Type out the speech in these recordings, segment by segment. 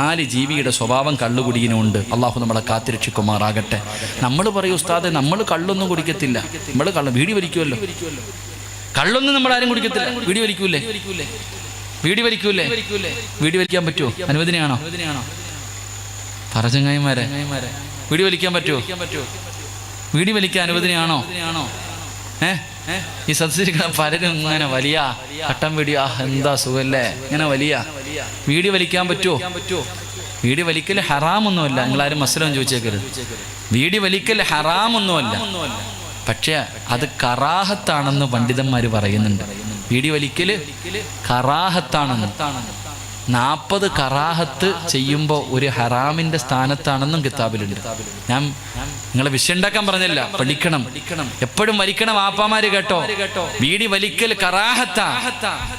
4 ജീവിയുടെ സ്വഭാവം കള്ളുകുടിയിനുണ്ട്. അള്ളാഹു നമ്മളെ കാത്തിരക്ഷിക്കുമാറാകട്ടെ. നമ്മൾ പറയും ഉസ്താദെ, നമ്മൾ കള്ളൊന്നും കുടിക്കത്തില്ല. നമ്മൾ വീടി വലിക്കുമല്ലോ. കള്ളൊന്നും നമ്മൾ ആരും കുടിക്കത്തില്ല. വീടി വലിക്കൂലേ? വീടി വലിക്കൂലേ? വീടി വലിക്കാൻ പറ്റുമോ? അനുവദനയാണോ? പറചങ്ങായിമാരെ, വീടി വലിക്കാൻ പറ്റുമോ? വീടി വലിക്കാൻ അനുവദനയാണോ? ഈ സദസ്സിരിക്കുന്ന പലരും ഇങ്ങനെ വലിയ കട്ടം വീടി, എന്താ സുഖല്ലേ, ഇങ്ങനെ വലിയ വീടി വലിക്കാൻ പറ്റുമോ? വീടി വലിക്കൽ ഹറാമൊന്നുമല്ല. നിങ്ങളാരും മസ്ലം ചോദിച്ചേക്കരുത്. വീടി വലിക്കൽ ഹറാമൊന്നുമല്ല, പക്ഷേ അത് കറാഹത്താണെന്ന് പണ്ഡിതന്മാർ പറയുന്നുണ്ട്. വീടി വലിക്കല് കറാഹത്താണെന്ന്. 40 കറാഹത്ത് ചെയ്യുമ്പോൾ ഒരു ഹറാമിന്റെ സ്ഥാനത്താണെന്നും കിതാബിലുണ്ട്. ഞാൻ നിങ്ങളെ വിഷയം ഉണ്ടാക്കാൻ പറഞ്ഞില്ല, പഠിക്കണം. എപ്പോഴും വലിക്കണം ആപ്പാമാര്, കേട്ടോ. വീടി വലിക്കൽ കറാഹത്താ,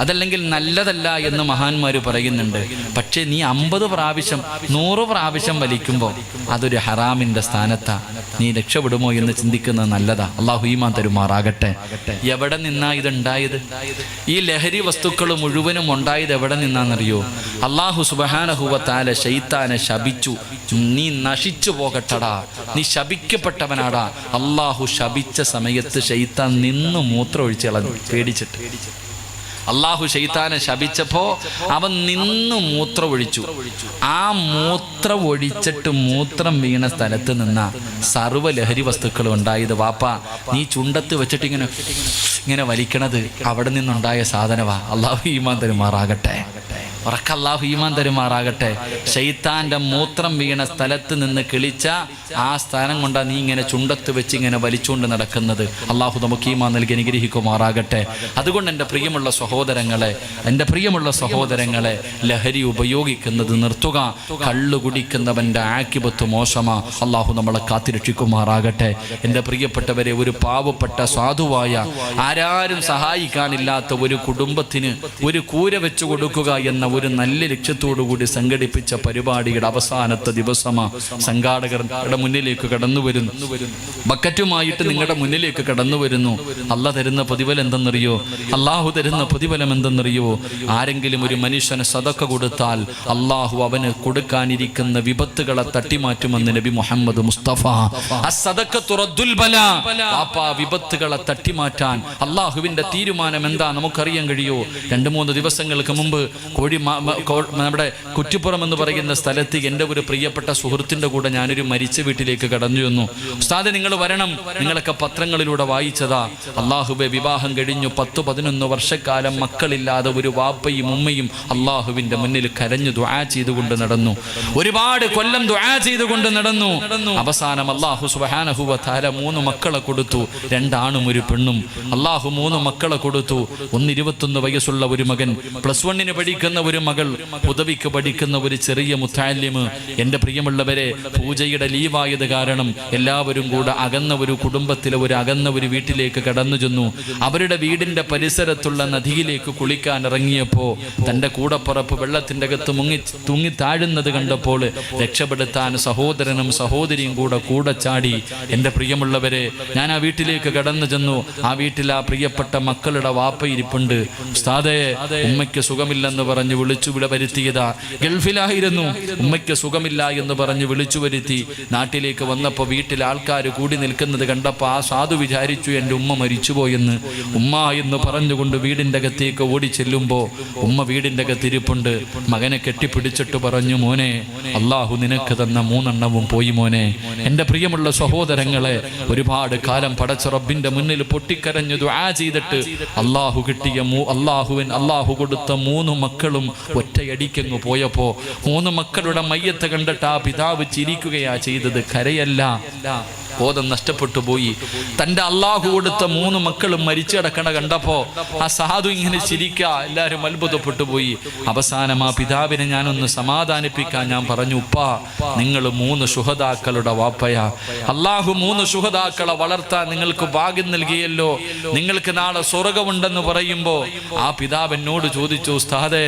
അതല്ലെങ്കിൽ നല്ലതല്ല എന്ന് മഹാന്മാര് പറയുന്നുണ്ട്. പക്ഷേ നീ 50 പ്രാവശ്യം 100 പ്രാവശ്യം വലിക്കുമ്പോൾ അതൊരു ഹറാമിന്റെ സ്ഥാനത്താ. നീ രക്ഷപ്പെടുമോ എന്ന് ചിന്തിക്കുന്നത് നല്ലതാ. അള്ളാഹു ഈമാൻ തരുമാറാകട്ടെ. എവിടെ നിന്നാ ഇതുണ്ടായത്? ഈ ലഹരി വസ്തുക്കൾ മുഴുവനും ഉണ്ടായത് എവിടെ നിന്നാണെന്നറിയോ? അള്ളാഹു സുബ്ഹാനഹു വ തആല ശൈത്താനെ ശപിച്ചു. നീ നശിച്ചു പോകട്ടടാ, നീ ശപിക്കപ്പെട്ടവനാടാ. അള്ളാഹു ശപിച്ച സമയത്ത് ശൈത്താൻ നിന്ന് മൂത്രം ഒഴിച്ച് കളഞ്ഞു, പേടിച്ചിട്ട്. അള്ളാഹു ശൈത്താനെ ശപിച്ചപ്പോ അവൻ നിന്ന് മൂത്രം ഒഴിച്ചു. ആ മൂത്രം ഒഴിച്ചിട്ട് മൂത്രം വീണ സ്ഥലത്ത് നിന്ന സർവ്വ ലഹരി വസ്തുക്കളും ഉണ്ടായത്. വാപ്പ, നീ ചുണ്ടത്ത് വെച്ചിട്ട് ഇങ്ങനെ വലിക്കണത് അവിടെ നിന്നുണ്ടായ സാധനവാ. അള്ളാഹു ഈമാൻ തരുമാറാകട്ടെ. അള്ളാഹു ഈമാൻ തരുമാറാകട്ടെ. ശൈത്താന്റെ മൂത്രം വീണ സ്ഥലത്ത് നിന്ന് കിളിച്ച ആ സ്ഥാനം കൊണ്ടാ നീ ഇങ്ങനെ ചുണ്ടത്ത് വെച്ച് ഇങ്ങനെ വലിച്ചുകൊണ്ട് നടക്കുന്നത്. അള്ളാഹു നമുക്ക് ഈമാൻ നൽകി അനുഗ്രഹിക്കുമാറാകട്ടെ. അതുകൊണ്ട് എൻ്റെ പ്രിയമുള്ള സഹോദരങ്ങളെ, ലഹരി ഉപയോഗിക്കുന്നത് നിർത്തുക. കള്ളു കുടിക്കുന്നവൻ്റെ ആക്കിബത്ത് മോശമാ. അള്ളാഹു നമ്മളെ കാത്തിരക്ഷിക്കുമാറാകട്ടെ. എൻ്റെ പ്രിയപ്പെട്ടവരെ, ഒരു പാവപ്പെട്ട സാധുവായ, ആരാരും സഹായിക്കാനില്ലാത്ത ഒരു കുടുംബത്തിന് ഒരു കൂര വെച്ചു കൊടുക്കുക എന്ന ഒരു നല്ല ലക്ഷ്യത്തോടുകൂടി സംഘടിപ്പിച്ച പരിപാടിയുടെ അവസാനത്തെ ദിവസമാ. സംഘാടകരുടെ മുന്നിലേക്ക് കടന്നു വരുന്നു, ബക്കറ്റുമായിട്ട് നിങ്ങളുടെ മുന്നിലേക്ക് കടന്നു വരുന്നു. അള്ളാഹ് തരുന്ന പ്രതിഫലം എന്തെന്നറിയോ? അള്ളാഹു തരുന്ന പ്രതിഫലം എന്തെന്നറിയോ? ആരെങ്കിലും ഒരു മനുഷ്യന് സദഖ കൊടുത്താൽ അള്ളാഹു അവന് കൊടുക്കാനിരിക്കുന്ന വിപത്തുകളെ തട്ടിമാറ്റുമെന്ന് നബി മുഹമ്മദ് മുസ്തഫ. അസ്സദഖത്തു റദ്ദുൽ ബലാ. വിപത്തുകളെ തട്ടിമാറ്റാൻ അള്ളാഹുവിന്റെ തീരുമാനം എന്താ നമുക്കറിയാൻ കഴിയോ? 2-3 ദിവസങ്ങൾക്ക് മുമ്പ് നമ്മുടെ കുറ്റിപ്പുറം എന്ന് പറയുന്ന സ്ഥലത്ത് എൻ്റെ ഒരു പ്രിയപ്പെട്ട സുഹൃത്തിൻ്റെ കൂടെ ഞാനൊരു മരിച്ച വീട്ടിലേക്ക് കടന്നു ചെന്നു. ഉസ്താദെ, നിങ്ങൾ വരണം, നിങ്ങളൊക്കെ പത്രങ്ങളിലൂടെ വായിച്ചതാ. അള്ളാഹുവെ, വിവാഹം കഴിഞ്ഞു 10-11 വർഷക്കാലം മക്കളില്ലാതെ ഒരു വാപ്പയും ഉമ്മയും അള്ളാഹുവിൻ്റെ മുന്നിൽ കരഞ്ഞു ദുആ ചെയ്തുകൊണ്ട് നടന്നു. ഒരുപാട് കൊല്ലം ദുആ ചെയ്തുകൊണ്ട് നടന്നു. അവസാനം അള്ളാഹു സുബ്ഹാനഹു വ തആല 3 മക്കളെ കൊടുത്തു. 2 ആണും 1 പെണ്ണും. അള്ളാഹു 3 മക്കളെ കൊടുത്തു. 21 വയസ്സുള്ള ഒരു മകൻ, +1 പഠിക്കുന്ന ഒരു മകൾ, ഉദവിക്ക് പഠിക്കുന്ന ഒരു ചെറിയ മുത്തഅല്ലിം. എൻ്റെ പ്രിയമുള്ളവരെ, പൂജയുടെ ലീവായത് കാരണം എല്ലാവരും കൂടെ അകന്ന ഒരു കുടുംബത്തിലെ അകന്ന ഒരു വീട്ടിലേക്ക് കടന്നു ചെന്നു. അവരുടെ വീടിൻ്റെ പരിസരത്തുള്ള നദിയിലേക്ക് കുളിക്കാൻ ഇറങ്ങിയപ്പോൾ തൻ്റെ കൂടപ്പുറപ്പ് വെള്ളത്തിൻ്റെ അകത്ത് തൂങ്ങി താഴുന്നത് കണ്ടപ്പോൾ രക്ഷപ്പെടുത്താൻ സഹോദരനും സഹോദരിയും കൂടെ ചാടി. എൻ്റെ പ്രിയമുള്ളവരെ, ഞാൻ ആ വീട്ടിലേക്ക് കടന്നു ചെന്നു. ആ വീട്ടിൽ ആ പ്രിയപ്പെട്ട മക്കളുടെ വാപ്പ ഇരിപ്പുണ്ട്. ഉസ്താദേ, ഉമ്മയ്ക്ക് സുഖമില്ലെന്ന് പറഞ്ഞ് വിളിച്ചു വരുത്തിയതാ. ഗൾഫിലായിരുന്നു, ഉമ്മയ്ക്ക് സുഖമില്ല എന്ന് പറഞ്ഞ് വിളിച്ചു വരുത്തി. നാട്ടിലേക്ക് വന്നപ്പോൾ വീട്ടിൽ ആൾക്കാർ കൂടി നിൽക്കുന്നത് കണ്ടപ്പോൾ ആ സാധു വിചാരിച്ചു എൻ്റെ ഉമ്മ മരിച്ചുപോയെന്ന്. ഉമ്മ എന്ന് പറഞ്ഞുകൊണ്ട് വീടിൻ്റെ അകത്തേക്ക് ഓടി ചെല്ലുമ്പോൾ ഉമ്മ വീടിൻ്റെ അകത്തിരിപ്പുണ്ട്. മകനെ കെട്ടിപ്പിടിച്ചിട്ട് പറഞ്ഞു, മോനെ, അള്ളാഹു നിനക്ക് തന്ന 3 എണ്ണവും പോയി മോനെ. എൻ്റെ പ്രിയമുള്ള സഹോദരങ്ങളെ, ഒരുപാട് കാലം പടച്ച റബ്ബിൻ്റെ മുന്നിൽ പൊട്ടിക്കരഞ്ഞു ദുആ ചെയ്തിട്ട് അള്ളാഹു കൊടുത്ത 3 മക്കളും ഒറ്റയടിക്കങ്ങ് പോയപ്പോ 3 മക്കളുടെ മയ്യത്ത് കണ്ടിട്ട് ആ പിതാവ് ചിരിക്കുകയാ ചെയ്തത്, കരയല്ല. ബോധം നഷ്ടപ്പെട്ടു പോയി. തൻ്റെ അള്ളാഹു കൊടുത്ത 3 മക്കളും മരിച്ചു കിടക്കണ കണ്ടപ്പോ ആ സാധു ഇങ്ങനെ ചിരിക്കുക. എല്ലാവരും അത്ഭുതപ്പെട്ടു പോയി. അവസാനം ആ പിതാവിനെ ഞാനൊന്ന് സമാധാനിപ്പിക്കാൻ ഞാൻ പറഞ്ഞു, ഉപ്പാ, നിങ്ങൾ 3 ശുഹദാക്കളുടെ വാപ്പയാ. അള്ളാഹു 3 ശുഹദാക്കളെ വളർത്താൻ നിങ്ങൾക്ക് ഭാഗ്യം നൽകിയല്ലോ. നിങ്ങൾക്ക് നാളെ സ്വർഗമുണ്ടെന്ന് പറയുമ്പോ ആ പിതാവ് എന്നോട് ചോദിച്ചു, ഉസ്താദേ,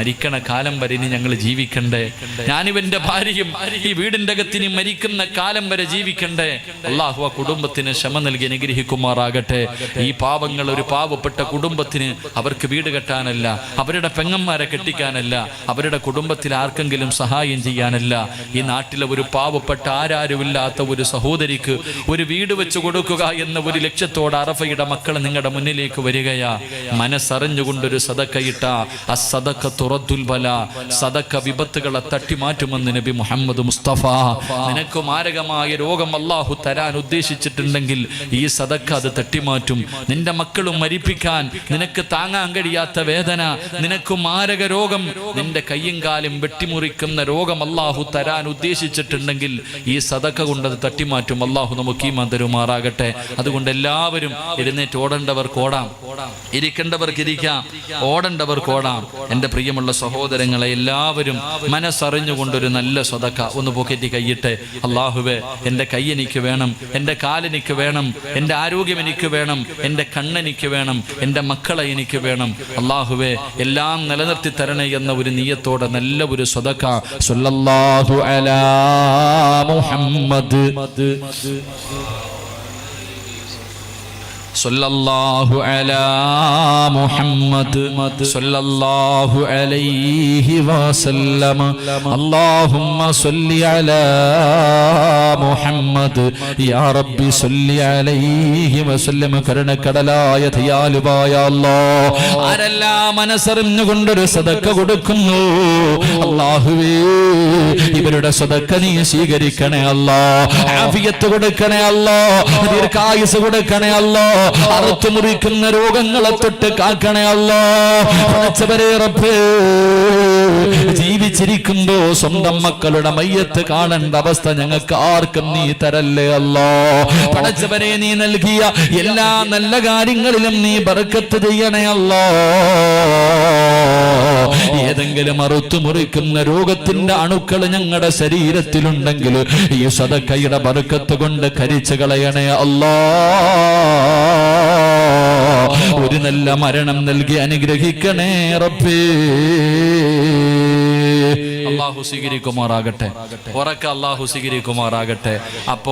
മരിക്കണ കാലം വരെ ഇനി ഞങ്ങൾ ജീവിക്കണ്ടേ? ഞാനിവന്റെ ഭാര്യയും ഈ വീടിൻ്റെ അകത്തിന് മരിക്കുന്ന കാലം വരെ ജീവിക്കണ്ടേ? അള്ളാഹു ആ കുടുംബത്തിന് ക്ഷമ നൽകി അനുഗ്രഹിക്കുമാറാകട്ടെ. ഈ പാവങ്ങൾ ഒരു പാവപ്പെട്ട കുടുംബത്തിന് അവർക്ക് വീട് കെട്ടാനല്ല, അവരുടെ പെങ്ങന്മാരെ കെട്ടിക്കാനല്ല, അവരുടെ കുടുംബത്തിൽ ആർക്കെങ്കിലും സഹായം ചെയ്യാനല്ല, ഈ നാട്ടിലെ ഒരു പാവപ്പെട്ട ആരാരുമില്ലാത്ത ഒരു സഹോദരിക്ക് ഒരു വീട് വെച്ച് കൊടുക്കുക എന്ന ഒരു ലക്ഷ്യത്തോടെ അറഫയുടെ മക്കൾ നിങ്ങളുടെ മുന്നിലേക്ക് വരികയാ. മനസ്സറിഞ്ഞുകൊണ്ടൊരു സദക്കയിട്ട അസ്സദഖ തുറദ്ദുൽ ബലാ, സദക്ക വിപത്തുകളെ തട്ടിമാറ്റുമെന്ന് നബി മുഹമ്മദ് മുസ്തഫ. നിനക്ക് മാരകമായ രോഗം അല്ലാഹു തരാൻ ഉദ്ദേശിച്ചിട്ടുണ്ടെങ്കിൽ ഈ സദക്ക അത് തട്ടിമാറ്റും. നിന്റെ മക്കളും മരിപ്പിക്കാൻ നിനക്ക് താങ്ങാൻ കഴിയാത്ത വേദന, നിനക്ക് മാരക രോഗം, നിന്റെ കയ്യും കാലും വെട്ടിമുറിക്കുന്ന രോഗം അല്ലാഹു തരാൻ ഉദ്ദേശിച്ചിട്ടുണ്ടെങ്കിൽ ഈ സദക്ക കൊണ്ട് അത് തട്ടിമാറ്റും. അല്ലാഹു നമുക്ക് ഈമാൻ തരുമാറാകട്ടെ. അതുകൊണ്ട് എല്ലാവരും എഴുന്നേറ്റ് ഓടേണ്ടവർക്ക് ഓടാം, ഇരിക്കേണ്ടവർക്ക് ഇരിക്കാം, ഓടേണ്ടവർക്ക് ഓടാം. എൻ്റെ പ്രിയമുള്ള സഹോദരങ്ങളെ, എല്ലാവരും മനസ്സറിഞ്ഞുകൊണ്ടൊരു നല്ല സദക്ക ഒന്ന് പോക്കറ്റി കൈയിട്ടെ. അല്ലാഹുവേ, എൻ്റെ കൈ എനിക്ക് വേണം, എൻ്റെ കാലെനിക്ക് വേണം, എൻ്റെ ആരോഗ്യം എനിക്ക് വേണം, എൻ്റെ കണ്ണെനിക്ക് വേണം, എൻ്റെ മക്കളെ എനിക്ക് വേണം. അല്ലാഹുവേ, എല്ലാം നിലനിർത്തി തരണേ എന്ന ഒരു നിയ്യത്തോടെ നല്ല ഒരു സദക്ക. സ്വല്ലല്ലാഹു അലാ മുഹമ്മദ് സല്ലല്ലാഹു അലാ മുഹമ്മദ് സല്ലല്ലാഹു അലൈഹി വസല്ലം. അല്ലാഹുമ്മ സല്ലി അലാ മുഹമ്മദ് യാ റബ്ബി സല്ലി അലൈഹി വസല്ലം. കരുണക്കടലായ ദയാലുവായ അല്ലാഹ്, ആരെല്ലാം മനസ്സറിഞ്ഞുകൊണ്ടൊരു സദക്ക കൊടുക്കുന്നു അല്ലാഹുവേ, ഇവരുടെ സദക്ക നീ സ്വീകരിക്കണേ അല്ലാഹ്. ആഫിയത്ത് കൊടുക്കണേ അല്ലാഹ്, ദീർഘായുസ് കൊടുക്കണേ അല്ലാഹ്, അറുത്തു മുറിക്കുന്ന രോഗങ്ങളെ തൊട്ട് കാക്കണേ അല്ലാഹ്. റബ്ബേ, ജീവിച്ചിരിക്കുമ്പോ സ്വന്തം മക്കളുടെ മയ്യത്ത് കാണേണ്ട അവസ്ഥ ഞങ്ങൾക്ക് ആർക്കും നീ തരല്ലേ അല്ലാഹ്. പടച്ചവനെ, നീ നൽകിയ എല്ലാ നല്ല കാര്യങ്ങളിലും നീ ബർക്കത്ത് ചെയ്യണേ അല്ലാഹ്. ഏതെങ്കിലും അറുത്തു മുറിക്കുന്ന രോഗത്തിന്റെ അണുക്കൾ ഞങ്ങളുടെ ശരീരത്തിലുണ്ടെങ്കിൽ ഈ സദക്കയുടെ ബർക്കത്ത് കൊണ്ട് കരിച്ചു കളയണേ അല്ലാഹ്. ഒരു നല്ല മരണം നൽകി അനുഗ്രഹിക്കണേ റബ്ബേ. അല്ലാഹു സ്വീകരിക്കുമാറാകട്ടെ, ഉറക്ക അല്ലാഹു സ്വീകരിക്കുമാറാകട്ടെ. അപ്പൊ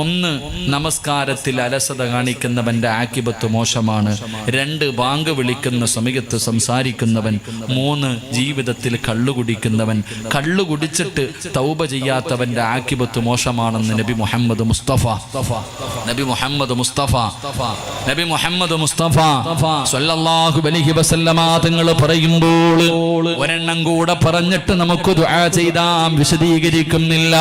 ഒന്ന് നമസ്കാരത്തിൽ അലസത കാണിക്കുന്നവന്റെ ആക്കിബത്ത് മോശമാണ്. 2 ബാങ്ക് വിളിക്കുന്ന സമയത്ത് സംസാരിക്കുന്നവൻ. 3 ജീവിതത്തിൽ കള്ളുകുടിക്കുന്നവൻ. കള്ളുകുടിച്ചിട്ട് തൗബ ചെയ്യാത്തവന്റെ ആക്കിബത്ത് മോശമാണെന്ന് നബി മുഹമ്മദ് മുസ്തഫ സ്വല്ലല്ലാഹു അലൈഹി വസല്ലമ തങ്ങൾ പറയുമ്പോൾ ഒരെണ്ണം കൂടെ പറഞ്ഞിട്ട് നമുക്ക് ദുആ ചെയ്താം. വിശദീകരിക്കുന്നില്ല.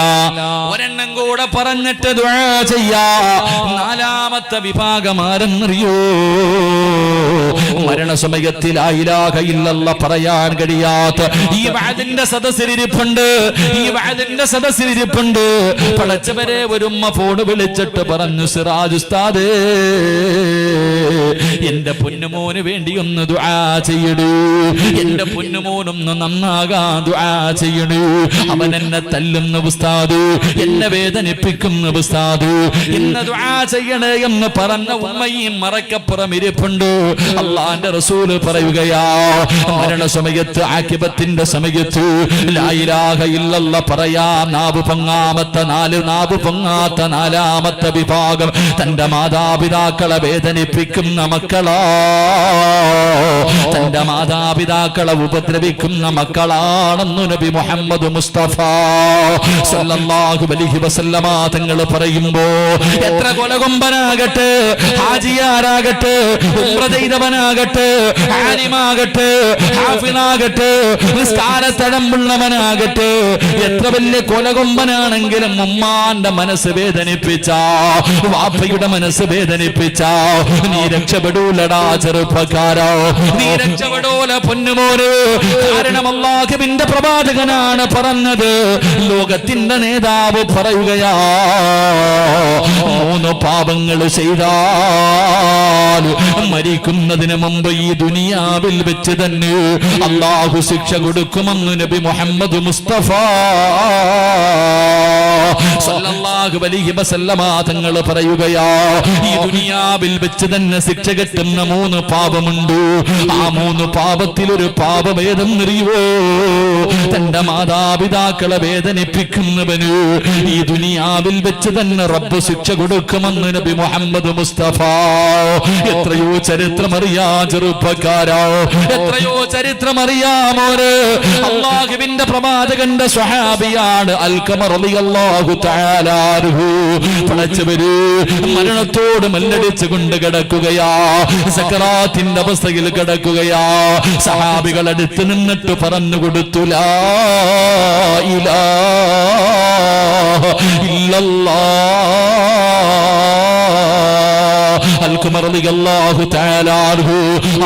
ഒരെണ്ണം കൂടെ പറഞ്ഞിട്ട് ദുആ ചെയ്യാ. 4ാമത്തെ വിഭാഗം ആരെന്നറിയോ? മരണസമയത്തിൽ ലാ ഇലാഹ ഇല്ലല്ലാഹ് പറയാൻ കഴിയാത്ത ഈ വഅദിന്റെ സദസ്സിലിരിപ്പുണ്ട്. പടച്ചവരെ, ഒരു ഉമ്മ ഫോൺ വിളിച്ചിട്ട് പറഞ്ഞു, സിറാജ് ഉസ്താദേ, എന്റെ പൊന്നുമോന് വേണ്ടി ഒന്ന് ദുആ ചെയ്യണേ, എന്റെ പൊന്നുമോനൊന്ന് നന്നാകാൻ ദുആ ചെയ്യണേ. അവൻ എന്നെ തല്ലുന്ന ഉസ്താദ്, എന്നെ വേദനിപ്പിക്കുന്ന ഉസ്താദ്, ഇന്ന് ദുആ ചെയ്യണേ എന്ന് പറഞ്ഞ ഉമ്മയും മറക്കപ്പുറം ഇരിപ്പുണ്ട്. അല്ലാഹുവിന്റെ റസൂല് പറയുകയാ, മരണസമയത്ത് ആഖിബത്തിന്റെ സമയത്ത് ലാ ഇലാഹ ഇല്ലല്ലാഹ് പറയാൻ നാവ് പൊങ്ങാത്ത 4ാമത്തെ വിഭാഗം തന്റെ മാതാപിതാക്കളെ വേദനിപ്പിക്കുന്ന മക്കളാ, തന്റെ മാതാപിതാക്കളെ ഉപദ്രവിക്കുന്ന മക്കളാണെന്ന് നബി മുഹമ്മദ് മുസ്തഫ സ്വല്ലല്ലാഹു അലൈഹി വസല്ലമ തങ്ങൾ പറയുമ്പോ, എത്ര കൊലകൊമ്പനാകട്ടെ, ഹാജിയാരാകട്ടെ, ഉംറ ചെയ്തവനാകട്ടെ, ആലിമാകട്ടെ, ഹാഫിളാകട്ടെ, നിസ്കാരത്തഴമ്പുള്ളവനാകട്ടെ, എത്ര വലിയ കൊലകൊമ്പനാണെങ്കിലും ഉമ്മാന്റെ മനസ്സ് വേദനിപ്പിച്ച, വാപ്പയുടെ മനസ്സ് വേദനിപ്പിച്ച, നീ രക്ഷപ്പെടൂലടാ ചെറുപ്പക്കാരോ, നീ രക്ഷപ്പെടൂല പൊന്നുമോന്. കാരണം അല്ലാഹുവിന്റെ പ്രവാചകനാണ് പറഞ്ഞത്, ലോകത്തിന്റെ നേതാവ് പറയുകയാ, 3 പാപങ്ങൾ ചെയ്താൽ മരിക്കുന്നതിന് മുമ്പ് ഈ ദുനിയാവിൽ വെച്ച് തന്നെ അല്ലാഹു ശിക്ഷ കൊടുക്കുമെന്ന് നബി മുഹമ്മദ് മുസ്തഫ സല്ലല്ലാഹു അലൈഹി വസല്ലമ തങ്ങൾ പറയുകയാ, ഈ ദുനിയാവിൽ വെച്ച് തന്നെ ശിക്ഷ കിട്ടുന്ന 3 പാപമുണ്ട്. ആ 3 പാപത്തിൽ ഒരു പാപം ഏതെന്നറിയോ? തന്റെ മാതാപിതാക്കളെ വേദനിപ്പിക്കുന്നവന് ഈ ദുനിയാവിൽ വെച്ച് തന്നെ റബ്ബ് ശിക്ഷ കൊടുക്കുമെന്ന് നബി മുഹമ്മദ് മുസ്തഫ. എത്രയോ ചരിത്രമറിയാ ചെറുപ്പക്കാരോ, എത്രയോ ചരിത്രമറിയാമോര്. അല്ലാഹുവിന്റെ പ്രവാചകന്റെ സ്വഹാബിയാണ് അൽഖമ റളിയല്ലാഹു തആല അൻഹു. പടച്ചവര് മരണത്തോട് മല്ലടിച്ചു കൊണ്ട് കിടക്കുകയാ, സക്കറാത്തിന്റെ അവസ്ഥയിൽ കിടക്കുകയാ. സഹാബികൾ അടുത്ത് നിന്നിട്ട് പറഞ്ഞു കൊടുത്തു, ലാ ഇലാഹ ഇല്ലല്ലാഹ്. അൽഖമ റളിയല്ലാഹു തആല അൻഹു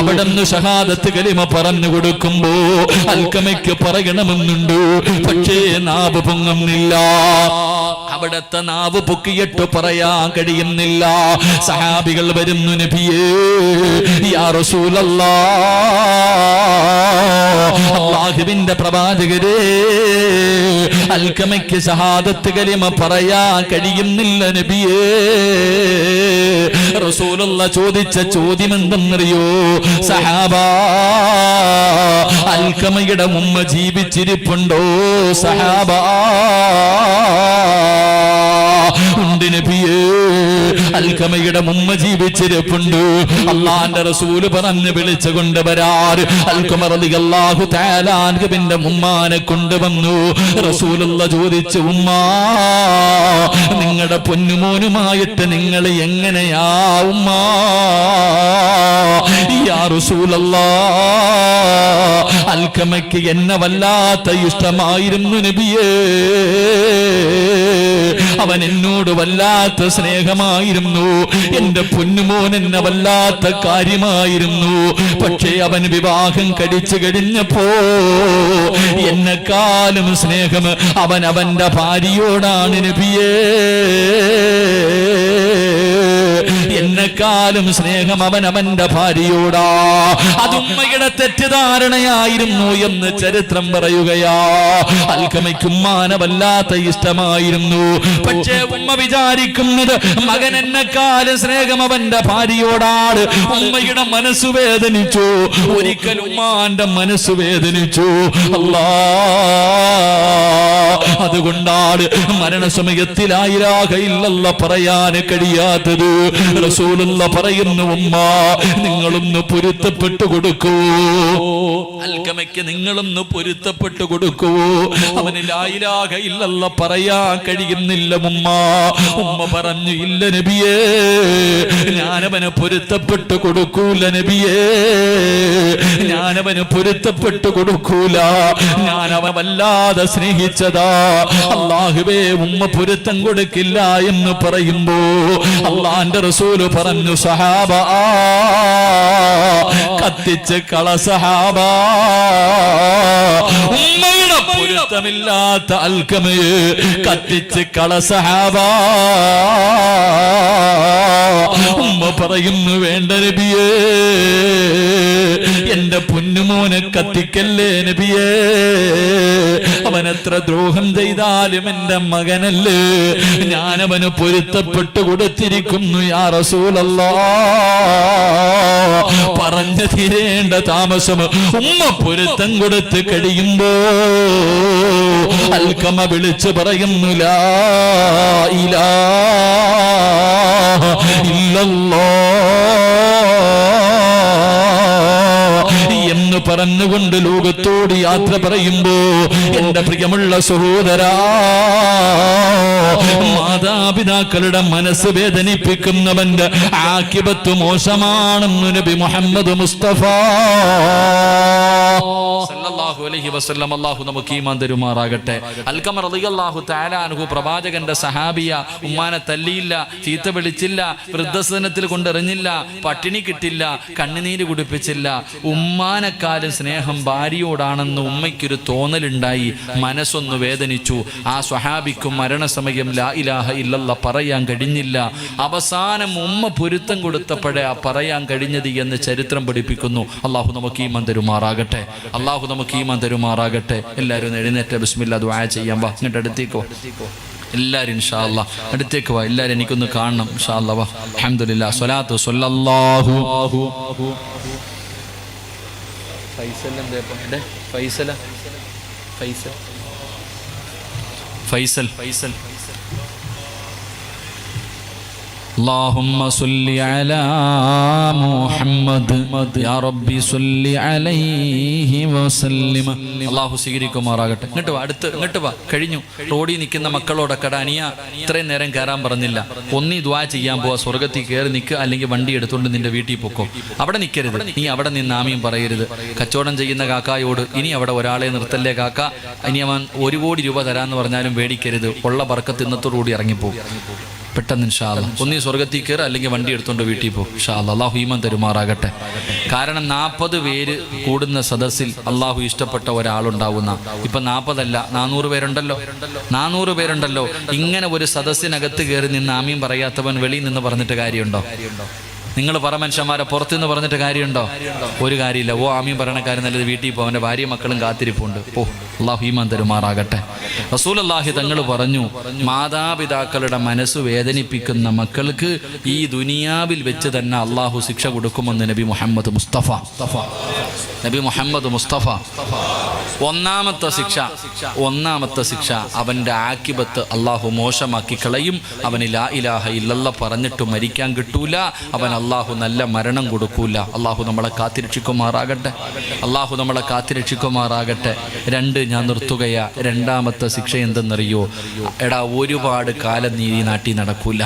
അവിടുന്ന് ഷഹാദത്ത് കലിമ പറഞ്ഞു കൊടുക്കുമ്പോ അൽഖമയ്ക്ക് പറയണമെന്നുണ്ട്, പക്ഷേ നാവ് പൊങ്ങുന്നില്ല. അവിടത്തെ നാവ് പൊക്കിയിട്ട് പറയാൻ കഴിയുന്നില്ല. സഹാബികൾ വരുന്നു, നബിയേ യാ റസൂലല്ലാഹ്, അല്ലാഹുവിന്റെ പ്രവാചകരേ, അൽഖമയ്ക്ക് ഷഹാദത്ത് കലിമ പറയാൻ കഴിയുന്നില്ല നബിയേ. റസൂലുള്ള ചോദിച്ച ചോദ്യം എന്തെന്നറിയോ സഹാബാ? അൽഖമയുടെ ഉമ്മ ജീവിച്ചിരിപ്പുണ്ടോ സഹാബാ? ഉണ്ട് നബിയേ, അൽഖമയുടെ ഉമ്മ ജീവിച്ചിരിപ്പുണ്ട്. അല്ലാഹുവിന്റെ റസൂല് പറഞ്ഞു വിളിച്ചു കൊണ്ടുവരാർ. അൽഖമ റളിയല്ലാഹു തആല അൻഹുവിന്റെ ഉമ്മാനെ കൊണ്ടുവന്നു. റസൂലുള്ള ചോദിച്ചു, ഉമ്മാ, നിങ്ങളുടെ പൊന്നുമോനുമായിട്ട് നിങ്ങൾ എങ്ങനെയാ ഉമ്മാ? യാ റസൂലല്ലാഹ്, അൽഖമയ്ക്ക് എന്നെ വല്ലാത്ത ഇഷ്ടമായിരുന്നു നബിയേ. അവൻ എന്നോട് വല്ലാത്ത സ്നേഹമായിരുന്നു. എന്റെ പൊന്നുമോൻ എന്നെ വല്ലാത്ത കാര്യമായിരുന്നു. പക്ഷേ അവൻ വിവാഹം കഴിച്ചു കഴിഞ്ഞപ്പോ എന്നെക്കാളും സ്നേഹം അവൻ അവന്റെ ഭാര്യയോടാണ് നബിയേ. എന്നെക്കാളും സ്നേഹം അവൻ അവന്റെ ഭാര്യയോടാ. അതുമ്മയുടെ തെറ്റിദ്ധാരണയായിരുന്നു എന്ന് ചരിത്രം പറയുകയാ. അൽഖമയ്ക്ക് ഉമ്മാനെ വല്ലാത്ത ഇഷ്ടമായിരുന്നു. പക്ഷേ ഉമ്മ വിചാരിക്കുന്നത് മകൻ എന്നെക്കാളും സ്നേഹം അവന്റെ ഭാര്യയോടാണ്. ഉമ്മയുടെ മനസ്സ് വേദനിച്ചു. ഒരിക്കൽ ഉമ്മാന്റെ മനസ്സ് വേദനിച്ചു. അല്ലാ, അതുകൊണ്ടാണ് മരണസമയത്തിൽ ലാ ഇലാഹ ഇല്ലല്ലാഹ് പറയാൻ കഴിയാത്തത്. റസൂലുള്ള പറയുന്നു, ഉമ്മ നിങ്ങളൊന്ന് പൊരുത്തപ്പെട്ടു കൊടുക്കൂ, അൽഖമയ്ക്ക് നിങ്ങളൊന്ന് പൊരുത്തപ്പെട്ടു കൊടുക്കൂ. അവന് ലാ ഇലാഹ ഇല്ലല്ലാഹ് പറയാൻ കഴിയുന്നില്ല ഉമ്മ. ഉമ്മ പറഞ്ഞു, ഇല്ല നബിയേ, ഞാനവന് പൊരുത്തപ്പെട്ടു കൊടുക്കൂല നബിയേ, ഞാനവന് പൊരുത്തപ്പെട്ടു കൊടുക്കൂല. ഞാനവൻ വല്ലാതെ സ്നേഹിച്ചതാ. അല്ലാഹുവേ, ഉമ്മ പൊരുത്തം കൊടുക്കില്ല എന്ന് പറയുമ്പോ അല്ലാഹുവിന്റെ റസൂല് പറഞ്ഞു, സഹാബാ, കത്തിച്ച് കള സഹാബാ. ഉമ്മയുടെ പൊരുത്തമില്ലാത്ത അൽഖമയെ കത്തിച്ച് കള സഹാബാ. ഉമ്മ പറയുന്നു, വേണ്ട നബിയേ, എന്റെ പൊന്നുമോനെ കത്തിക്കല്ലേ നബിയേ. അവൻ എത്ര ദ്രോഹം ചെയ്താലും എന്റെ മകനല്ലേ, ഞാനവന് പൊരുത്തപ്പെട്ടു കൊടുത്തിരിക്കുന്നു യാ റസൂലല്ലാഹ്. പറഞ്ഞു തീരേണ്ട താമസം ഉമ്മ പൊരുത്തം കൊടുത്ത് കഴിയുമ്പോ അൽഖമ വിളിച്ചു പറയുന്നു, ലാ ഇലാഹ ഇല്ലല്ലാഹ് എന്ന് പറഞ്ഞുകൊണ്ട് ലോകത്തോട് യാത്ര പറയുമ്പോ എന്റെ പ്രിയമുള്ള സഹോദരാ, മാതാപിതാക്കളുടെ മനസ്സ് വേദനിപ്പിക്കുന്നവന്റെ ആഖിബത്ത് മോശമാണെന്ന് നബി മുഹമ്മദ് മുസ്തഫ സല്ലല്ലാഹു അലൈഹി വസല്ലം. അല്ലാഹു നമുക്ക് ഈമാൻ തരുമാറാകട്ടെ. അൽഖമ റളിയല്ലാഹു തആല അൻഹു പ്രവാചകന്റെ സഹാബിയ. ഉമ്മാനെ തല്ലിയില്ല, ചീത്ത വിളിച്ചില്ല, വൃദ്ധസദനത്തിൽ കൊണ്ടെറിഞ്ഞില്ല, പട്ടിണി കിട്ടില്ല, കണ്ണുനീര് കുടിപ്പിച്ചില്ല. ഉമ്മാനെക്കാളും സ്നേഹം ഭാര്യയോടാണെന്ന് ഉമ്മയ്ക്കൊരു തോന്നലുണ്ടായി. മനസ്സൊന്ന് വേദനിച്ചു. ആ സ്വഹാബിക്കും മരണസമയം ലാ ഇലാഹ ഇല്ലല്ലാഹ് പറയാൻ കഴിഞ്ഞില്ല. അവസാനം ഉമ്മ പൊരുത്തം കൊടുത്തപ്പോഴേ ആ പറയാൻ കഴിഞ്ഞത് എന്ന് ചരിത്രം പഠിപ്പിക്കുന്നു. അല്ലാഹു നമുക്ക് ഈമാൻ തരുമാറാകട്ടെ. അല്ലാഹു നമുക്ക് ഈമാൻ തരുമാറാകട്ടെ. എല്ലാവരും എഴുന്നേറ്റ് ബിസ്മില്ലാ ദുആ ചെയ്യാം. വാ, ഇങ്ങോട്ട് അടുത്തേക്ക് വാ എല്ലാവരും, ഇൻഷാ അല്ലാഹ് അടുത്തേക്ക് വാ. എല്ലാവരും എനിക്കൊന്ന് കാണണം ഇൻഷാ അല്ലാഹ്. വാ, അൽഹംദുലില്ലാഹ്, സ്വലാത്തു സ്വല്ലല്ലാഹു ഫൈസൽ. ഫൈസല ഫൈസൽ اللهم صل على محمد يا ربي صل عليه وسلم. അല്ലാഹു സ്വീകരിക്കുമാറാകട്ടെ. ഇങ്ങോട്ട് വാ കഴിഞ്ഞു. റോഡിൽ നിൽക്കുന്ന മക്കളോടൊക്കെ അനിയ ഇത്രയും നേരം കയറാൻ പറഞ്ഞില്ല, ഒന്നീ ദുആ ചെയ്യാൻ പോവാ, സ്വർഗത്തിൽ കയറി നിൽക്കുക, അല്ലെങ്കിൽ വണ്ടി എടുത്തുകൊണ്ട് നിന്റെ വീട്ടിൽ പൊക്കോ. അവിടെ നിൽക്കരുത്, നീ അവിടെ നിന്ന് ആമീൻ പറയരുത്. കച്ചവടം ചെയ്യുന്ന കാക്കായോട് ഇനി അവിടെ ഒരാളെ നിർത്തല്ലേ കാക്ക, ഇനി അവൻ 1 കോടി രൂപ തരാമെന്ന് പറഞ്ഞാലും പേടിക്കരുത്, ഉള്ള ബർക്കത്ത് ഇന്നത്തോടുകൂടി ഇറങ്ങിപ്പോകും പെട്ടെന്ന് ഇൻഷാ അല്ലാഹ്. ഒന്നീ സ്വർഗത്തിൽ കയറുക, അല്ലെങ്കിൽ വണ്ടി എടുത്തുകൊണ്ട് വീട്ടിൽ പോകും ഇൻഷാ അല്ലാഹ്. അല്ലാഹു ഈമാൻ തരുമാറാകട്ടെ. കാരണം 40 പേര് കൂടുന്ന സദസ്സിൽ അല്ലാഹു ഇഷ്ടപ്പെട്ട ഒരാളുണ്ടാവുന്ന, ഇപ്പം 40 അല്ല 400 പേരുണ്ടല്ലോ. ഇങ്ങനെ ഒരു സദസ്സിനകത്ത് കയറി നിന്ന് ആമീൻ പറയാത്തവൻ വെളിയിൽ നിന്ന് പറഞ്ഞിട്ട് കാര്യമുണ്ടോ? നിങ്ങൾ പറ മനുഷ്യന്മാരെ, പുറത്തുനിന്ന് പറഞ്ഞിട്ട് കാര്യമുണ്ടോ? ഒരു കാര്യമില്ല. ഓ ആമീൻ പറയണക്കാരൻ നല്ലത് വീട്ടിൽ പോകും, അവൻ്റെ ഭാര്യ മക്കളും കാത്തിരിപ്പുണ്ട്. ഓ അല്ലാഹു ഈമാൻ തരുമാറാകട്ടെ. റസൂലുള്ളാഹി തങ്ങൾ പറഞ്ഞു, മാതാപിതാക്കളുടെ മനസ്സ് വേദനിപ്പിക്കുന്ന മക്കൾക്ക് ഈ ദുനിയാവിൽ വെച്ച് തന്നെ അല്ലാഹു ശിക്ഷ കൊടുക്കുമെന്ന് നബി മുഹമ്മദ് മുസ്തഫ. ഒന്നാമത്തെ ശിക്ഷ അവൻ്റെ ആക്കിബത്ത് അല്ലാഹു മോശമാക്കി കളയും. അവന് ലാ ഇലാഹ ഇല്ലല്ലാഹ് പറഞ്ഞിട്ട് മരിക്കാൻ കിട്ടൂല, അവൻ അല്ലാഹു നല്ല മരണം കൊടുക്കൂല. അല്ലാഹു നമ്മളെ കാത്തിരക്ഷിക്കുമാറാകട്ടെ. 2 ഞാൻ നിർത്തുകയാ. രണ്ടാമത്തെ ശിക്ഷ എന്തെന്നറിയോ? എടാ, ഒരുപാട് കാലം നീ ഈ നാട്ടിൽ നടക്കൂല.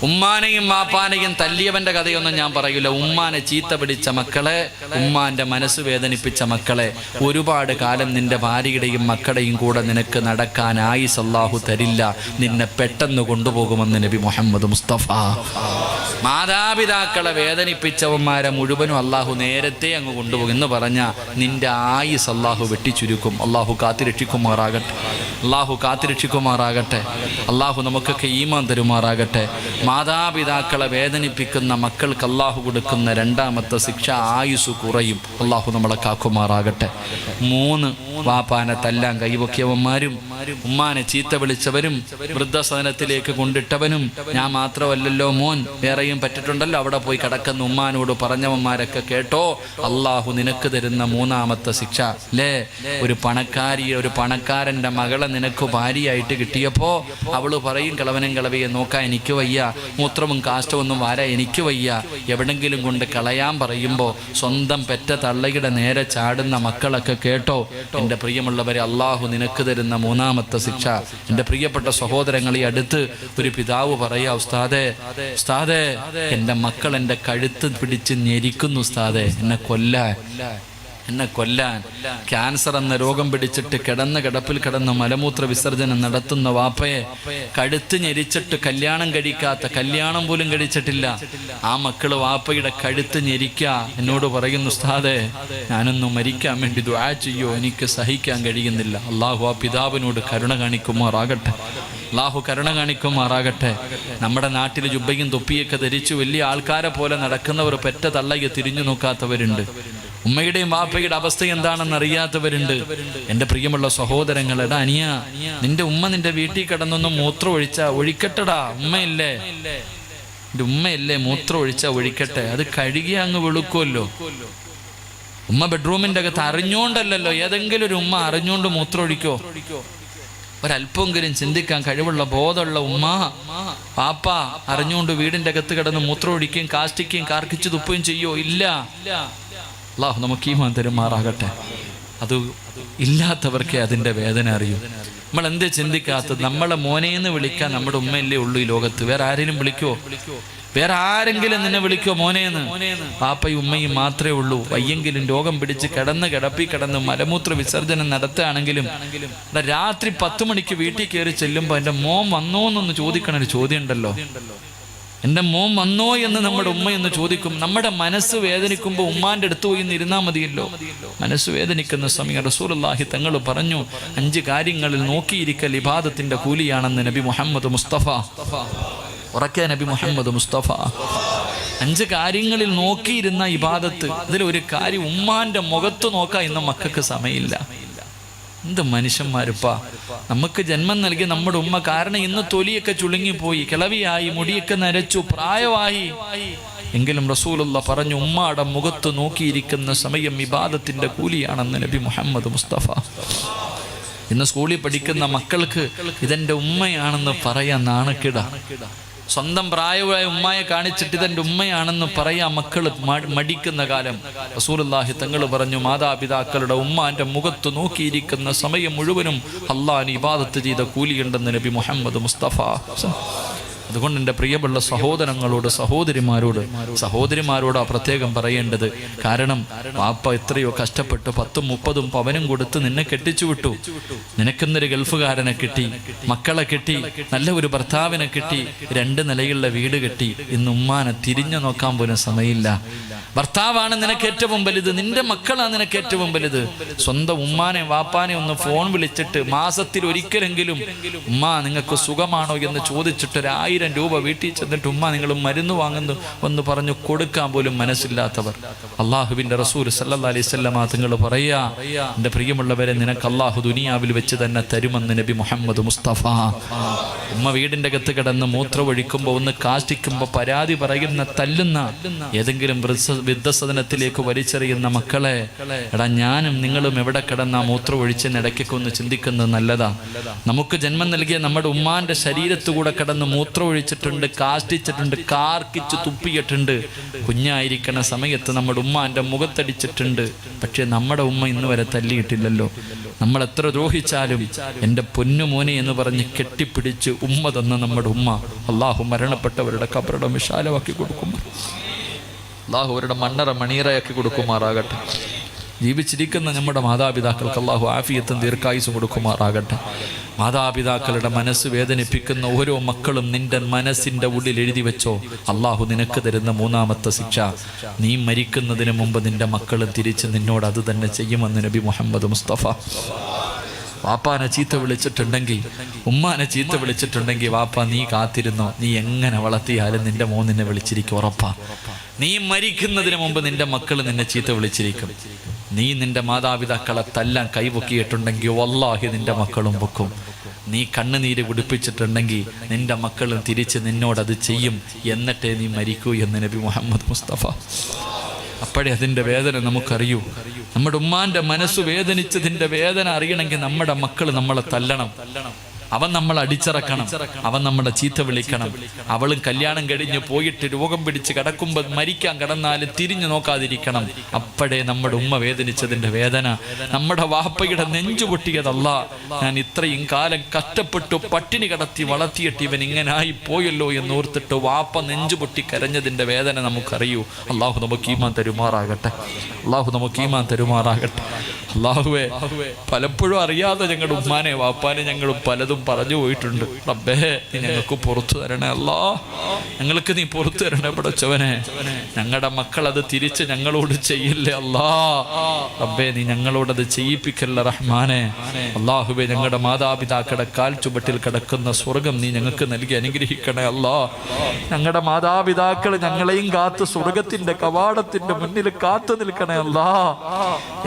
ഉമ്മാനെയും വാപ്പാനെയും തല്ലിയവന്റെ കഥയൊന്നും ഞാൻ പറയില്ല. ഉമ്മാനെ ചീത്ത പിടിച്ച മക്കളെ, ഉമ്മാന്റെ മനസ്സ് വേദനിപ്പിച്ച മക്കളെ, ഒരുപാട് കാലം നിന്റെ ഭാര്യയുടെയും മക്കളുടെയും കൂടെ നിനക്ക് നടക്കാൻ ആയുസ് അല്ലാഹു തരില്ല. നിന്നെ പെട്ടെന്ന് കൊണ്ടുപോകുമെന്ന് നബി മുഹമ്മദ് മുസ്തഫ. മാതാപിതാക്കളെ വേദനിപ്പിച്ചവന്മാരെ മുഴുവനും അല്ലാഹു നേരത്തെ അങ്ങ് കൊണ്ടുപോകും എന്ന് പറഞ്ഞാൽ നിന്റെ ആയുസ് അല്ലാഹു വെട്ടിച്ചുരുക്കും. അല്ലാഹു കാത്തിരക്ഷിക്കുമാറാകട്ടെ. അല്ലാഹു നമുക്കൊക്കെ ഈമാൻ തരുമാറാകട്ടെ. മാതാപിതാക്കളെ വേദനിപ്പിക്കുന്ന മക്കൾക്ക് അല്ലാഹു കൊടുക്കുന്ന രണ്ടാമത്തെ ശിക്ഷ ആയുസ് കുറയും. അല്ലാഹു നമ്മളെ കാക്കുമാറാകട്ടെ. 3 വാപ്പാനെ തല്ലാൻ കൈവക്കിയവന്മാരും ഉമ്മാനെ ചീത്ത വിളിച്ചവരും വൃദ്ധസദനത്തിലേക്ക് കൊണ്ടിട്ടവനും, ഞാൻ മാത്രമല്ലല്ലോ മോൻ, വേറെയും പറ്റിട്ടുണ്ടല്ലോ, അവിടെ പോയി കിടക്കുന്ന ഉമ്മാനോട് പറഞ്ഞവന്മാരൊക്കെ കേട്ടോ, അല്ലാഹു നിനക്ക് തരുന്ന 3ാമത്തെ ശിക്ഷ അല്ലേ? ഒരു പണക്കാരൻ്റെ മകളെ നിനക്ക് ഭാര്യയായിട്ട് കിട്ടിയപ്പോൾ അവള് പറയും, കിളവനും കിളവിയെ നോക്കാൻ എനിക്ക് വയ്യ, മൂത്രവും കാഷ്ടമൊന്നും വാരാൻ എനിക്ക് വയ്യ, എവിടെങ്കിലും കൊണ്ട് കളയാൻ പറയുമ്പോൾ സ്വന്തം പെറ്റ തള്ളയുടെ നേരെ ചാടുന്ന മക്കളൊക്കെ കേട്ടോ. എൻ്റെ പ്രിയമുള്ളവരെ, അല്ലാഹു നിനക്ക് തരുന്ന 3ാമത്തെ ശിക്ഷ. എൻ്റെ പ്രിയപ്പെട്ട സഹോദരങ്ങളെ, അടുത്ത് ഒരു പിതാവ് പറയാ, ഉസ്താദേ എൻ്റെ മക്കൾ എൻ്റെ കഴുത്ത് പിടിച്ച് ഞെരിക്കുന്നു ഉസ്താദേ, എന്നെ കൊല്ലാൻ. ക്യാൻസർ എന്ന രോഗം പിടിച്ചിട്ട് കിടപ്പിൽ കിടന്ന് മലമൂത്ര വിസർജനം നടത്തുന്ന വാപ്പയെ കഴുത്ത് ഞെരിച്ചിട്ട് കല്യാണം പോലും കഴിച്ചിട്ടില്ല ആ മക്കള് വാപ്പയുടെ കഴുത്ത് ഞെരിക്ക എന്നോട് പറയുന്നു, ഉസ്താദേ ഞാനൊന്നും മരിക്കാൻ വേണ്ടി ദുആ ചെയ്യോ, എനിക്ക് സഹിക്കാൻ കഴിയുന്നില്ല. അല്ലാഹു ആ പിതാവിനോട് കരുണ കാണിക്കുമാറാകട്ടെ. നമ്മുടെ നാട്ടിൽ ജുബ്ബയും തൊപ്പിയൊക്കെ ധരിച്ചു വലിയ ആൾക്കാരെ പോലെ നടക്കുന്നവർ പെറ്റ തള്ളയെ തിരിഞ്ഞു നോക്കാത്തവരുണ്ട്. ഉമ്മയുടെയും വാപ്പയുടെ അവസ്ഥ എന്താണെന്ന് അറിയാത്തവരുണ്ട്. എൻ്റെ പ്രിയമുള്ള സഹോദരങ്ങളെടാ, അനിയ നിന്റെ ഉമ്മ നിന്റെ വീട്ടിൽ കിടന്നൊന്നും മൂത്രം ഒഴിക്കട്ടെടാ. ഉമ്മയല്ലേ മൂത്രം ഒഴിക്കട്ടെ, അത് കഴുകി അങ്ങ് വെളുക്കുമല്ലോ. ഉമ്മ ബെഡ്റൂമിൻ്റെ അകത്ത് അറിഞ്ഞോണ്ടല്ലോ, ഏതെങ്കിലും ഒരു ഉമ്മ അറിഞ്ഞോണ്ട് മൂത്രം ഒഴിക്കോ? ഒരല്പമെങ്കിലും ചിന്തിക്കാൻ കഴിവുള്ള ബോധമുള്ള ഉമ്മ പാപ്പ അറിഞ്ഞുകൊണ്ട് വീടിൻ്റെ അകത്ത് കിടന്ന് മൂത്രം ഒഴിക്കുകയും കാഷ്ടിക്കുകയും കാർക്കിച്ച് തുപ്പുകയും ചെയ്യോ? ഇല്ല. അല്ലാഹു നമുക്ക് ഈമാൻ തരുമാറാകട്ടെ. അത് ഇല്ലാത്തവർക്കേ അതിൻ്റെ വേദന അറിയൂ. നമ്മൾ എന്തേ ചിന്തിക്കാത്തത്? നമ്മളെ മോനേന്ന് വിളിക്കാൻ നമ്മുടെ ഉമ്മയല്ലേ ഉള്ളൂ ഈ ലോകത്ത്. വേറെ ആരെങ്കിലും വിളിക്കുവോ? വേറെ ആരെങ്കിലും നിന്നെ വിളിക്കോ മോനേന്ന്? പാപ്പയും ഉമ്മയും മാത്രമേ ഉള്ളൂ. വയ്യെങ്കിലും രോഗം പിടിച്ച് കിടന്ന് മലമൂത്ര വിസർജനം നടത്തുകയാണെങ്കിലും രാത്രി 10 മണിക്ക് വീട്ടിൽ കയറി ചെല്ലുമ്പോൾ എൻ്റെ മോൻ വന്നോ എന്നൊന്ന് ചോദിക്കണൊരു ചോദ്യം ഉണ്ടല്ലോ. എൻ്റെ മോൻ വന്നോ എന്ന് നമ്മുടെ ഉമ്മയെന്ന് ചോദിക്കും. നമ്മുടെ മനസ്സ് വേദനിക്കുമ്പോൾ ഉമ്മാൻ്റെ അടുത്ത് പോയി ഇരുന്നാൽ മതിയല്ലോ. മനസ്സ് വേദനിക്കുന്ന സമയം റസൂലുള്ളാഹി തങ്ങൾ പറഞ്ഞു, 5 കാര്യങ്ങളിൽ നോക്കിയിരിക്കൽ ഇബാദത്തിന്റെ കൂലിയാണെന്ന് നബി മുഹമ്മദ് മുസ്തഫ. ഉറക്കെ നബി മുഹമ്മദ് മുസ്തഫ 5 കാര്യങ്ങളിൽ നോക്കിയിരുന്ന ഇബാദത്ത്. ഇതിലൊരു കാര്യം, ഉമ്മാന്റെ മുഖത്ത് നോക്കാൻ ഇന്ന് മക്കൾക്ക് സമയമില്ല. എന്ത് മനുഷ്യന്മാരുപ്പാ. നമുക്ക് ജന്മം നൽകി നമ്മുടെ ഉമ്മ. കാരണം ഇന്ന് തൊലിയൊക്കെ ചുളുങ്ങിപ്പോയി, കിളവിയായി, മുടിയൊക്കെ നരച്ചു, പ്രായമായി. എങ്കിലും റസൂലുള്ള പറഞ്ഞു, ഉമ്മയുടെ മുഖത്ത് നോക്കിയിരിക്കുന്ന സമയം ഇബാദത്തിന്റെ കൂലിയാണെന്ന് നബി മുഹമ്മദ് മുസ്തഫ. ഇന്ന് സ്കൂളിൽ പഠിക്കുന്ന മക്കൾക്ക് ഇതെൻ്റെ ഉമ്മയാണെന്ന് പറയാൻ നാണക്കേടാ. സ്വന്തം പ്രായമായ ഉമ്മയെ കാണിച്ചിട്ട് ഇതെൻ്റെ ഉമ്മയാണെന്ന് പറയാൻ മക്കൾ മടിക്കുന്ന കാലം. റസൂലുള്ളാഹി തങ്ങൾ പറഞ്ഞു, മാതാപിതാക്കളുടെ ഉമ്മാന്റെ മുഖത്ത് നോക്കിയിരിക്കുന്ന സമയം മുഴുവനും അള്ളാഹിന് ഇബാദത്ത് ചെയ്ത കൂലിയുണ്ടെന്ന് നബി മുഹമ്മദ് മുസ്തഫ. അതുകൊണ്ട് എൻ്റെ പ്രിയമുള്ള സഹോദരങ്ങളോട് സഹോദരിമാരോടാ പ്രത്യേകം പറയേണ്ടത്. കാരണം വാപ്പ എത്രയോ കഷ്ടപ്പെട്ട് 10ഉം 30ഉം പവനും കൊടുത്ത് നിന്നെ കെട്ടിച്ചു വിട്ടു. നിനക്കെന്നൊരു ഗൾഫുകാരനെ കിട്ടി, മക്കളെ കിട്ടി, നല്ല ഒരു ഭർത്താവിനെ കിട്ടി, 2 നിലയുള്ള വീട് കെട്ടി. ഇന്ന് ഉമ്മാനെ തിരിഞ്ഞു നോക്കാൻ പോലും സമയമില്ല. ഭർത്താവാണ് നിനക്ക് ഏറ്റവും വലുത്, നിന്റെ മക്കളാണ് നിനക്ക് ഏറ്റവും വലുത്. സ്വന്തം ഉമ്മാനെ വാപ്പാനെ ഒന്ന് ഫോൺ വിളിച്ചിട്ട് മാസത്തിൽ ഒരിക്കലെങ്കിലും ഉമ്മ നിങ്ങൾക്ക് സുഖമാണോ എന്ന് ചോദിച്ചിട്ട് 1000 രൂപ വീട്ടിൽ ചെന്നിട്ട് ഉമ്മ നിങ്ങൾ മരുന്ന് വാങ്ങുന്നു എന്ന് പറഞ്ഞു കൊടുക്കാൻ പോലും മനസ്സില്ലാത്തവർ. അള്ളാഹുവിന്റെ റസൂൽ സല്ലല്ലാഹു അലൈഹി വസല്ലം തങ്ങൾ പറയാ, എൻ്റെ പ്രിയമുള്ളവരെ, നിനക്ക് അള്ളാഹു ദുനിയാവിൽ വെച്ച് തന്നെ തരുമെന്ന് നബി മുഹമ്മദ് മുസ്തഫ. ഉമ്മ വീടിൻ്റെ അകത്ത് കിടന്ന് മൂത്രമൊഴിക്കുമ്പോൾ ഒന്ന് കാഷ്ടിക്കുമ്പോൾ പരാതി പറയുന്ന, തല്ലുന്ന, ഏതെങ്കിലും വൃദ്ധസദനത്തിലേക്ക് വലിച്ചെറിയുന്ന മക്കളെ, എടാ ഞാനും നിങ്ങളും എവിടെ കിടന്ന മൂത്രം ഒഴിച്ചെന്ന് ഇടയ്ക്കൊക്കെ ഒന്ന് ചിന്തിക്കുന്നത് നല്ലതാ. നമുക്ക് ജന്മം നൽകിയ നമ്മുടെ ഉമ്മാന്റെ ശരീരത്തുകൂടെ കിടന്ന് മൂത്രം ഒഴിച്ചിട്ടുണ്ട്, കാഷ്ടിച്ചിട്ടുണ്ട്, കാർക്കിച്ച് തുപ്പിയിട്ടുണ്ട്. കുഞ്ഞായിരിക്കണ സമയത്ത് നമ്മുടെ ഉമ്മാന്റെ മുഖത്തടിച്ചിട്ടുണ്ട്. പക്ഷെ നമ്മുടെ ഉമ്മ ഇന്ന് വരെ തല്ലിയിട്ടില്ലല്ലോ. നമ്മൾ എത്ര ദ്രോഹിച്ചാലും എൻ്റെ പൊന്നുമോനെ എന്ന് പറഞ്ഞ് കെട്ടിപ്പിടിച്ച് ഉമ്മ തന്ന നമ്മുടെ ഉമ്മ അള്ളാഹു മരണപ്പെട്ടവരുടെ ഖബറിടം വിശാലമാക്കി കൊടുക്കുമ്പോൾ അള്ളാഹു അവരുടെ മണ്ണറ മണീറയാക്കി കൊടുക്കുമാറാകട്ടെ. ജീവിച്ചിരിക്കുന്ന നമ്മുടെ മാതാപിതാക്കൾക്ക് അള്ളാഹു ആഫിയത്തും ദീർഘായുസ്സും കൊടുക്കുമാറാകട്ടെ. മാതാപിതാക്കളുടെ മനസ്സ് വേദനിപ്പിക്കുന്ന ഓരോ മക്കളും നിന്റെ മനസ്സിൻ്റെ ഉള്ളിൽ എഴുതി വെച്ചോ, അള്ളാഹു നിനക്ക് തരുന്ന 3ാമത്തെ ശിക്ഷ, നീ മരിക്കുന്നതിന് മുമ്പ് നിന്റെ മക്കളും തിരിച്ച് നിന്നോട് അത് തന്നെ ചെയ്യുമെന്ന് നബി മുഹമ്മദ് മുസ്തഫ. വാപ്പാനെ ചീത്ത വിളിച്ചിട്ടുണ്ടെങ്കിൽ, ഉമ്മാനെ ചീത്ത വിളിച്ചിട്ടുണ്ടെങ്കിൽ, വാപ്പ നീ കാത്തിരുന്നോ, നീ എങ്ങനെ വളർത്തിയാലും നിന്റെ മോൻ നിന്നെ വിളിച്ചിരിക്കും, ഉറപ്പാ. നീ മരിക്കുന്നതിന് മുമ്പ് നിന്റെ മക്കൾ നിന്നെ ചീത്ത വിളിച്ചിരിക്കും. നീ നിന്റെ മാതാപിതാക്കളെ തല്ലാൻ കൈപൊക്കിയിട്ടുണ്ടെങ്കിൽ വല്ലാഹി നിന്റെ മക്കളും പൊക്കും. നീ കണ്ണുനീര് കുടിപ്പിച്ചിട്ടുണ്ടെങ്കിൽ നിന്റെ മക്കളും തിരിച്ച് നിന്നോടത് ചെയ്യും. എന്നിട്ടേ നീ മരിക്കൂ എന്ന് നബി മുഹമ്മദ് മുസ്തഫ. അപ്പോഴേ അതിൻ്റെ വേദന നമുക്കറിയൂ. നമ്മുടെ ഉമ്മാന്റെ മനസ്സ് വേദനിച്ചതിൻ്റെ വേദന അറിയണമെങ്കിൽ നമ്മുടെ മക്കൾ നമ്മളെ തല്ലണം, അവൻ നമ്മൾ അടിച്ചിറക്കണം, അവൻ നമ്മളെ ചീത്ത വിളിക്കണം. അവളും കല്യാണം കഴിഞ്ഞ് പോയിട്ട് രോഗം പിടിച്ച് കിടക്കുമ്പോൾ മരിക്കാൻ കിടന്നാലും തിരിഞ്ഞു നോക്കാതിരിക്കണം. അപ്പോഴേ നമ്മുടെ ഉമ്മ വേദനിച്ചതിൻ്റെ വേദന, നമ്മുടെ വാപ്പയുടെ നെഞ്ചു പൊട്ടിയതല്ല. ഞാൻ ഇത്രയും കാലം കഷ്ടപ്പെട്ടു പട്ടിണി കിടത്തി വളർത്തിയിട്ട് ഇവൻ ഇങ്ങനായി പോയല്ലോ എന്നോർത്തിട്ട് വാപ്പ നെഞ്ചു പൊട്ടി കരഞ്ഞതിൻ്റെ വേദന നമുക്കറിയൂ. അള്ളാഹു നമുക്ക് ഈമാൻ തരുമാറാകട്ടെ. അള്ളാഹു നമുക്ക് ഈമാൻ തരുമാറാകട്ടെ. അള്ളാഹുവേ, പലപ്പോഴും അറിയാതെ ഞങ്ങളുടെ ഉമ്മാനെ വാപ്പാനെ ഞങ്ങൾ പലതും പറഞ്ഞു പോയിട്ടുണ്ട്. റബ്ബേ, നീ ഞങ്ങൾക്ക് പുറത്തു തരണേ. അല്ലാ, ഞങ്ങൾക്ക് നീ പുറത്തു തരണേ പടച്ചവനെ. ഞങ്ങളുടെ മക്കൾ അത് തിരിച്ച് ഞങ്ങളോട് ചെയ്യില്ലേ അല്ലാ. റബ്ബേ, നീ ഞങ്ങളോടത് ചെയ്യിപ്പിക്കല്ല റഹ്മാനെ. അള്ളാഹുവേ, ഞങ്ങളുടെ മാതാപിതാക്കളുടെ കാൽ ചുവട്ടിൽ കിടക്കുന്ന സ്വർഗം നീ ഞങ്ങൾക്ക് നൽകി അനുഗ്രഹിക്കണേ അല്ലാ. ഞങ്ങളുടെ മാതാപിതാക്കൾ ഞങ്ങളെയും കാത്ത് സ്വർഗത്തിന്റെ കവാടത്തിന്റെ മുന്നിൽ കാത്തു നിൽക്കണേ അല്ലാ.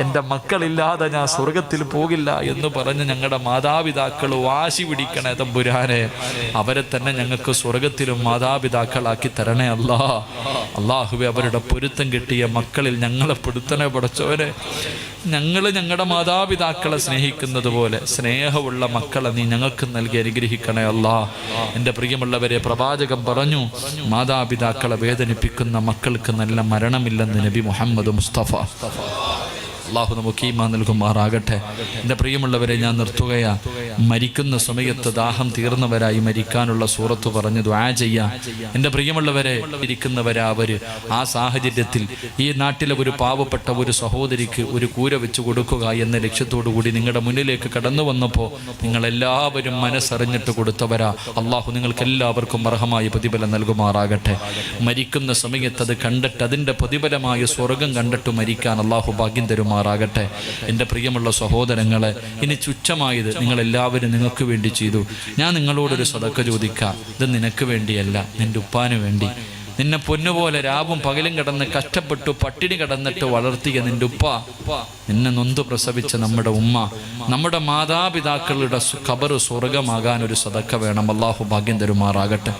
എൻ്റെ മക്കളില്ലാതെ ഞാൻ സ്വർഗത്തിൽ പോകില്ല എന്ന് പറഞ്ഞ് ഞങ്ങളുടെ മാതാപിതാക്കൾ വാശി പിടിക്കണേ തമ്പുരാനെ. അവരെ തന്നെ ഞങ്ങൾക്ക് സ്വർഗത്തിലും മാതാപിതാക്കളാക്കി തരണേ അല്ലാ. അള്ളാഹുവേ, അവരുടെ പൊരുത്തം കിട്ടിയ മക്കളിൽ ഞങ്ങളെ പെടുത്തണേ പടച്ചവനെ. ഞങ്ങൾ ഞങ്ങളുടെ മാതാപിതാക്കളെ സ്നേഹിക്കുന്നത് പോലെ സ്നേഹമുള്ള മക്കളെ നീ ഞങ്ങൾക്ക് നൽകി അനുഗ്രഹിക്കണേ അല്ലാ. എൻ്റെ പ്രിയമുള്ളവരെ, പ്രവാചകൻ പറഞ്ഞു, മാതാപിതാക്കളെ വേദനിപ്പിക്കുന്ന മക്കൾക്ക് നല്ല മരണമില്ലെന്ന് നബി മുഹമ്മദ് മുസ്തഫ. അള്ളാഹു നമുക്ക് ഈമാൻ നൽകുമാറാകട്ടെ. എൻ്റെ പ്രിയമുള്ളവരെ, ഞാൻ നിർത്തുകയാ. മരിക്കുന്ന സമയത്ത് ദാഹം തീർന്നവരായി മരിക്കാനുള്ള സൂറത്ത് പറഞ്ഞ് ദുആ ചെയ്യാം. എൻ്റെ പ്രിയമുള്ളവരെ, ഇരിക്കുന്നവരാ അവര്. ആ സാഹചര്യത്തിൽ ഈ നാട്ടിലെ ഒരു പാവപ്പെട്ട ഒരു സഹോദരിക്ക് ഒരു കൂര വെച്ച് കൊടുക്കുക എന്ന ലക്ഷ്യത്തോടു കൂടി നിങ്ങളുടെ മുന്നിലേക്ക് കടന്നു വന്നപ്പോൾ നിങ്ങളെല്ലാവരും മനസ്സറിഞ്ഞിട്ട് കൊടുത്തവരാ. അള്ളാഹു നിങ്ങൾക്ക് എല്ലാവർക്കും അർഹമായ പ്രതിഫലം നൽകുമാറാകട്ടെ. മരിക്കുന്ന സമയത്ത് അത് കണ്ടിട്ട് അതിൻ്റെ പ്രതിഫലമായ സ്വർഗം കണ്ടിട്ട് മരിക്കാൻ അള്ളാഹു ഭാഗ്യം തരുമാറാകട്ടെ. എൻ്റെ പ്രിയമുള്ള സഹോദരങ്ങളെ, ഇനി തുച്ഛമായത് നിങ്ങളെല്ലാവരും നിങ്ങൾക്ക് വേണ്ടി ചെയ്തു. ഞാൻ നിങ്ങളോടൊരു സദക്ക ചോദിക്കാം. ഇത് നിനക്ക് വേണ്ടിയല്ല, നിൻ്റെ ഉപ്പാന് വേണ്ടി. നിന്നെ പൊന്നുപോലെ രാവും പകലും കിടന്ന് കഷ്ടപ്പെട്ടു പട്ടിണി കിടന്നിട്ട് വളർത്തിയ നിൻ്റെ ഉപ്പ, നിന്നെ നൊന്ത് പ്രസവിച്ച നമ്മുടെ ഉമ്മ, നമ്മുടെ മാതാപിതാക്കളുടെ ഖബർ സ്വർഗമാകാൻ ഒരു സദക്ക വേണം. അല്ലാഹു ഭാഗ്യം തരുമാറാകട്ടെ.